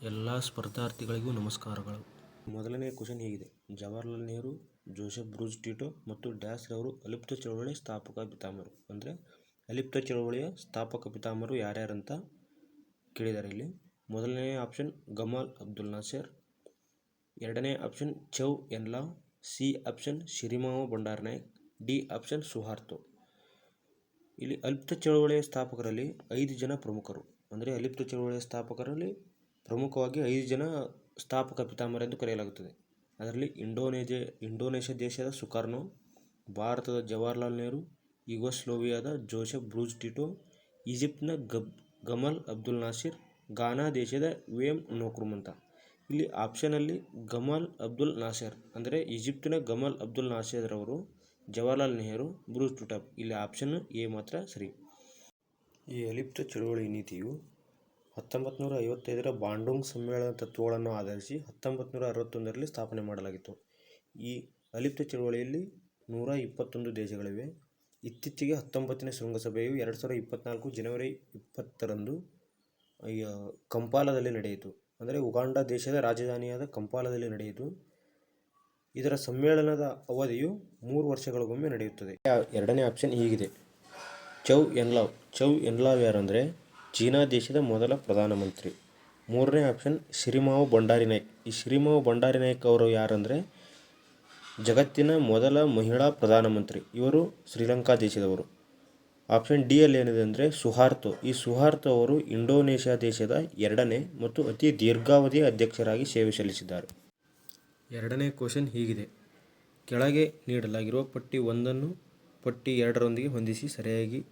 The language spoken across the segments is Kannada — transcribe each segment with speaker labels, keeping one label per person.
Speaker 1: ಎಲ್ಲ ಸ್ಪರ್ಧಾರ್ಥಿಗಳಿಗೂ ನಮಸ್ಕಾರಗಳು. ಮೊದಲನೇ ಕ್ವಶನ್ ಹೀಗಿದೆ: Jawaharlal Nehru, Joseph Broz Tito ಮತ್ತು ಡ್ಯಾಶ್ ರವರು ಅಲಿಪ್ತ ಚಳವಳಿಯ ಸ್ಥಾಪಕ ಪಿತಾಮಹರು. ಅಂದರೆ ಅಲಿಪ್ತ ಚಳವಳಿಯ ಸ್ಥಾಪಕ ಪಿತಾಮಹರು ಯಾರ್ಯಾರಂತ ಕೇಳಿದ್ದಾರೆ ಇಲ್ಲಿ. ಮೊದಲನೇ ಆಪ್ಷನ್ ಗಮಾಲ್ ಅಬ್ದುಲ್ ನಾಸೆರ್, ಎರಡನೇ option Chou En Lai, C option Sirimavo Bandaranaike, D option Suharto. ಇಲ್ಲಿ ಅಲಿಪ್ತ ಚಳವಳಿಯ ಸ್ಥಾಪಕರಲ್ಲಿ 5 ಜನ ಪ್ರಮುಖರು. ಅಂದರೆ ಅಲಿಪ್ತ ಚಳವಳಿಯ ಸ್ಥಾಪಕರಲ್ಲಿ ಪ್ರಮುಖವಾಗಿ 5 ಜನ ಸ್ಥಾಪಕ ಪಿತಾಮಹರೆಂದು ಕರೆಯಲಾಗುತ್ತದೆ. ಅದರಲ್ಲಿ ಇಂಡೋನೇಷ್ಯಾ ದೇಶದ ಸುಕಾರ್ನೋ, ಭಾರತದ ಜವಾಹರಲಾಲ್ ನೆಹರು, ಯುಗೋಸ್ಲಾವಿಯಾದ ಜೋಸೆಫ್ ಬ್ರೂಸ್ ಟಿಟೋ, ಈಜಿಪ್ಟ್ನ ಗಮಲ್ ಅಬ್ದುಲ್ ನಾಸಿರ್, ಘಾನಾ ದೇಶದ ವೇಮ್ ನಕ್ರುಮಾ. ಇಲ್ಲಿ ಆಪ್ಷನಲ್ಲಿ ಗಮಾಲ್ ಅಬ್ದುಲ್ ನಾಸೆರ್ ಅಂದರೆ ಈಜಿಪ್ಟಿನ ಗಮಾಲ್ ಅಬ್ದುಲ್ ನಾಸೆರ್ ಅವರು, ಜವಾಹರಲಾಲ್ ನೆಹರು, ಬ್ರೂಸ್ ಟಿಟೋ. ಇಲ್ಲಿ ಆಪ್ಷನ್ ಎ ಮಾತ್ರ ಸರಿ. ಈ ಅಲಿಪ್ತ ಚಳವಳಿ ನೀತಿಯು 1955ರ ಬಾಂಡುಂಗ್ ಸಮ್ಮೇಳನದ ತತ್ವಗಳನ್ನು ಆಧರಿಸಿ 1961ರಲ್ಲಿ ಸ್ಥಾಪನೆ ಮಾಡಲಾಗಿತ್ತು. ಈ ಅಲಿಪ್ತ ಚಳವಳಿಯಲ್ಲಿ 121 ದೇಶಗಳಿವೆ. ಇತ್ತೀಚೆಗೆ 19ನೇ ಶೃಂಗಸಭೆಯು 2024 ಜನವರಿ 20ರಂದು ಕಂಪಾಲದಲ್ಲಿ ನಡೆಯಿತು. ಅಂದರೆ ಉಗಾಂಡ ದೇಶದ ರಾಜಧಾನಿಯಾದ ಕಂಪಾಲದಲ್ಲಿ ನಡೆಯಿತು. ಇದರ ಸಮ್ಮೇಳನದ ಅವಧಿಯು 3 ವರ್ಷಗಳಿಗೊಮ್ಮೆ ನಡೆಯುತ್ತದೆ. ಎರಡನೇ ಆಪ್ಷನ್ ಹೀಗಿದೆ: Chou En Lai. Chou En Lai ಯಾರಂದರೆ ಚೀನಾ ದೇಶದ ಮೊದಲ ಪ್ರಧಾನಮಂತ್ರಿ. ಮೂರನೇ ಆಪ್ಷನ್ ಶಿರಿಮಾವೋ ಬಂಡಾರಿ ನಾಯಕ್. ಈ ಶಿರಿಮಾವೋ ಬಂಡಾರಿ ನಾಯಕ್ ಅವರು ಯಾರಂದರೆ ಜಗತ್ತಿನ ಮೊದಲ ಮಹಿಳಾ ಪ್ರಧಾನಮಂತ್ರಿ. ಇವರು ಶ್ರೀಲಂಕಾ ದೇಶದವರು. ಆಪ್ಷನ್ ಡಿ ಅಲ್ಲಿ ಏನಿದೆ ಅಂದರೆ ಸುಹಾರ್ತೋ. ಈ ಸುಹಾರ್ತೋ ಅವರು ಇಂಡೋನೇಷ್ಯಾ ದೇಶದ 2ನೇ ಮತ್ತು ಅತಿ ದೀರ್ಘಾವಧಿಯ ಅಧ್ಯಕ್ಷರಾಗಿ ಸೇವೆ ಸಲ್ಲಿಸಿದ್ದಾರೆ. ಎರಡನೇ ಕ್ವಶನ್ ಹೀಗಿದೆ: ಕೆಳಗೆ ನೀಡಲಾಗಿರುವ ಪಟ್ಟಿ 1ನ್ನು ಪಟ್ಟಿ 2ರೊಂದಿಗೆ ಹೊಂದಿಸಿ ಸರಿಯಾಗಿ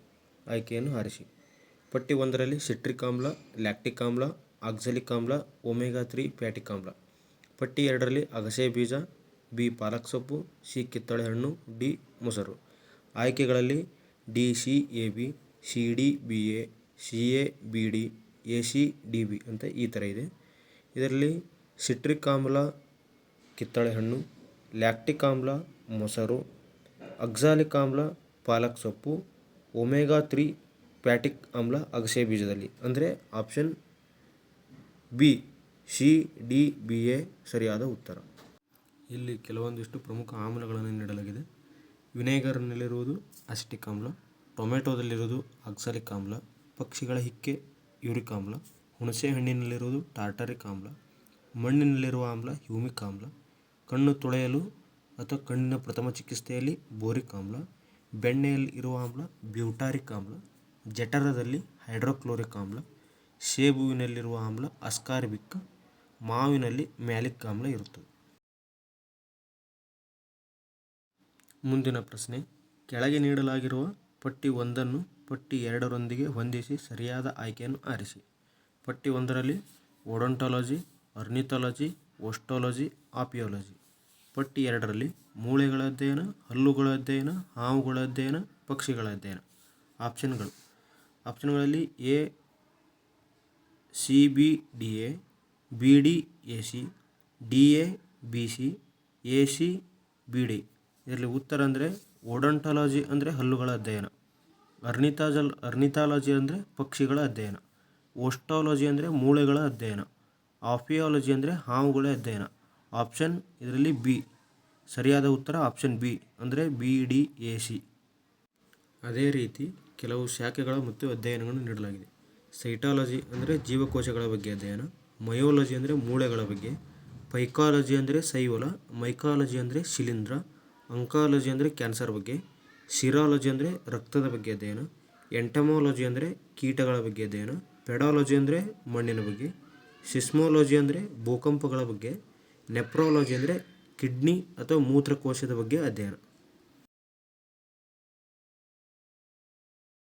Speaker 1: ಆಯ್ಕೆಯನ್ನು ಆರಿಸಿ. ಪಟ್ಟಿ 1ರಲ್ಲಿ ಸಿಟ್ರಿಕ್ ಆಮ್ಲ, ಲ್ಯಾಕ್ಟಿಕ್ ಆಮ್ಲ, ಆಕ್ಸಾಲಿಕ್ ಆಮ್ಲ, ಒಮೆಗಾ 3 ಫ್ಯಾಟಿಕ್ ಆಮ್ಲ. ಪಟ್ಟಿ 2ರಲ್ಲಿ ಅಗಸೆ ಬೀಜ, ಬಿ ಪಾಲಕ್ ಸೊಪ್ಪು, ಸಿ ಕಿತ್ತಳೆ ಹಣ್ಣು, ಡಿ ಮೊಸರು. ಆಯ್ಕೆಗಳಲ್ಲಿ D C A B, C D B A, C A B D, A C D B ಅಂತ ಈ ಥರ ಇದೆ. ಇದರಲ್ಲಿ ಸಿಟ್ರಿಕ್ ಆಮ್ಲ ಕಿತ್ತಳೆ ಹಣ್ಣು, ಲ್ಯಾಕ್ಟಿಕ್ ಆಮ್ಲ ಮೊಸರು, ಅಕ್ಸಾಲಿಕ್ ಆಮ್ಲ ಪಾಲಕ್ ಸೊಪ್ಪು, ಒಮೆಗಾ 3 ಫ್ಯಾಟಿಕ್ ಆಮ್ಲ ಅಗಸೆ ಬೀಜದಲ್ಲಿ. ಅಂದರೆ option B C D B A ಸರಿಯಾದ ಉತ್ತರ. ಇಲ್ಲಿ ಕೆಲವೊಂದಿಷ್ಟು ಪ್ರಮುಖ ಆಮ್ಲಗಳನ್ನು ನೀಡಲಾಗಿದೆ. ವಿನೆಗರ್ನಲ್ಲಿರುವುದು ಅಸಿಟಿಕ್ ಆಮ್ಲ, ಟೊಮೆಟೊದಲ್ಲಿರುವುದು ಆಕ್ಸಾಲಿಕ್ ಆಮ್ಲ, ಪಕ್ಷಿಗಳ ಹಿಕ್ಕೆ ಯೂರಿಕ್ ಆಮ್ಲ, ಹುಣಸೆ ಹಣ್ಣಿನಲ್ಲಿರುವುದು ಟಾರ್ಟಾರಿಕ್ ಆಮ್ಲ, ಮಣ್ಣಿನಲ್ಲಿರುವ ಆಮ್ಲ ಹ್ಯೂಮಿಕ್ ಆಮ್ಲ, ಕಣ್ಣು ತೊಳೆಯಲು ಅಥವಾ ಕಣ್ಣಿನ ಪ್ರಥಮ ಚಿಕಿತ್ಸೆಯಲ್ಲಿ ಬೋರಿಕ್ ಆಮ್ಲ, ಬೆಣ್ಣೆಯಲ್ಲಿ ಇರುವ ಆಮ್ಲ ಬ್ಯೂಟಾರಿಕ್ ಆಮ್ಲ, ಜಠರದಲ್ಲಿ ಹೈಡ್ರೋಕ್ಲೋರಿಕ್ ಆಮ್ಲ, ಸೇಬುವಿನಲ್ಲಿರುವ ಆಮ್ಲ ಅಸ್ಕಾರ್ಬಿಕ್, ಮಾವಿನಲ್ಲಿ ಮ್ಯಾಲಿಕ್ ಆಮ್ಲ ಇರುತ್ತದೆ. ಮುಂದಿನ ಪ್ರಶ್ನೆ: ಕೆಳಗೆ ನೀಡಲಾಗಿರುವ ಪಟ್ಟಿ 1ನ್ನು ಪಟ್ಟಿ 2ರೊಂದಿಗೆ ಹೊಂದಿಸಿ ಸರಿಯಾದ ಆಯ್ಕೆಯನ್ನು ಆರಿಸಿ. ಪಟ್ಟಿ 1ರಲ್ಲಿ ಓಡೋಂಟಾಲಜಿ, ಆರ್ನಿಥಾಲಜಿ, ಓಸ್ಟಾಲಜಿ, ಆಪಿಯಾಲಜಿ. ಪಟ್ಟಿ 2ರಲ್ಲಿ ಮೂಳೆಗಳ ಅಧ್ಯಯನ, ಹಲ್ಲುಗಳ ಅಧ್ಯಯನ, ಹಾವುಗಳ ಅಧ್ಯಯನ, ಪಕ್ಷಿಗಳ ಅಧ್ಯಯನ. ಆಪ್ಷನ್ಗಳಲ್ಲಿ A C B D A, B D A C, D A B C, A C B D. ಇದರಲ್ಲಿ ಉತ್ತರ ಅಂದರೆ ಓಡೋಂಟಾಲಜಿ ಅಂದರೆ ಹಲ್ಲುಗಳ ಅಧ್ಯಯನ, ಆರ್ನಿಥಾಲಜಿ ಅಂದರೆ ಪಕ್ಷಿಗಳ ಅಧ್ಯಯನ, ಓಸ್ಟಾಲಜಿ ಅಂದರೆ ಮೂಳೆಗಳ ಅಧ್ಯಯನ, ಆಪಿಯಾಲಜಿ ಅಂದರೆ ಹಾವುಗಳ ಅಧ್ಯಯನ. ಆಪ್ಷನ್ ಇದರಲ್ಲಿ ಬಿ ಸರಿಯಾದ ಉತ್ತರ. ಆಪ್ಷನ್ ಬಿ ಅಂದರೆ ಬಿ ಡಿ ಎ ಸಿ. ಅದೇ ರೀತಿ ಕೆಲವು ಶಾಖೆಗಳ ಮತ್ತು ಅಧ್ಯಯನಗಳನ್ನು ನೀಡಲಾಗಿದೆ. ಸೈಟಾಲಜಿ ಅಂದರೆ ಜೀವಕೋಶಗಳ ಬಗ್ಗೆ ಅಧ್ಯಯನ, ಮಯೋಲಜಿ ಅಂದರೆ ಮೂಳೆಗಳ ಬಗ್ಗೆ, ಪೈಕಾಲಜಿ ಅಂದರೆ ಶೈವಲ, ಮೈಕಾಲಜಿ ಅಂದರೆ ಶಿಲೀಂಧ್ರ, ಅಂಕಾಲಜಿ ಅಂದರೆ ಕ್ಯಾನ್ಸರ್ ಬಗ್ಗೆ, ಸಿರಾಲಜಿ ಅಂದರೆ ರಕ್ತದ ಬಗ್ಗೆ ಅಧ್ಯಯನ, ಎಂಟಮಾಲಜಿ ಅಂದರೆ ಕೀಟಗಳ ಬಗ್ಗೆ ಅಧ್ಯಯನ, ಪೆಡಾಲಜಿ ಅಂದರೆ ಮಣ್ಣಿನ ಬಗ್ಗೆ, ಸಿಸ್ಮೋಲಜಿ ಅಂದರೆ ಭೂಕಂಪಗಳ ಬಗ್ಗೆ, ನೆಫ್ರಾಲಜಿ ಅಂದರೆ ಕಿಡ್ನಿ ಅಥವಾ ಮೂತ್ರಕೋಶದ ಬಗ್ಗೆ ಅಧ್ಯಯನ.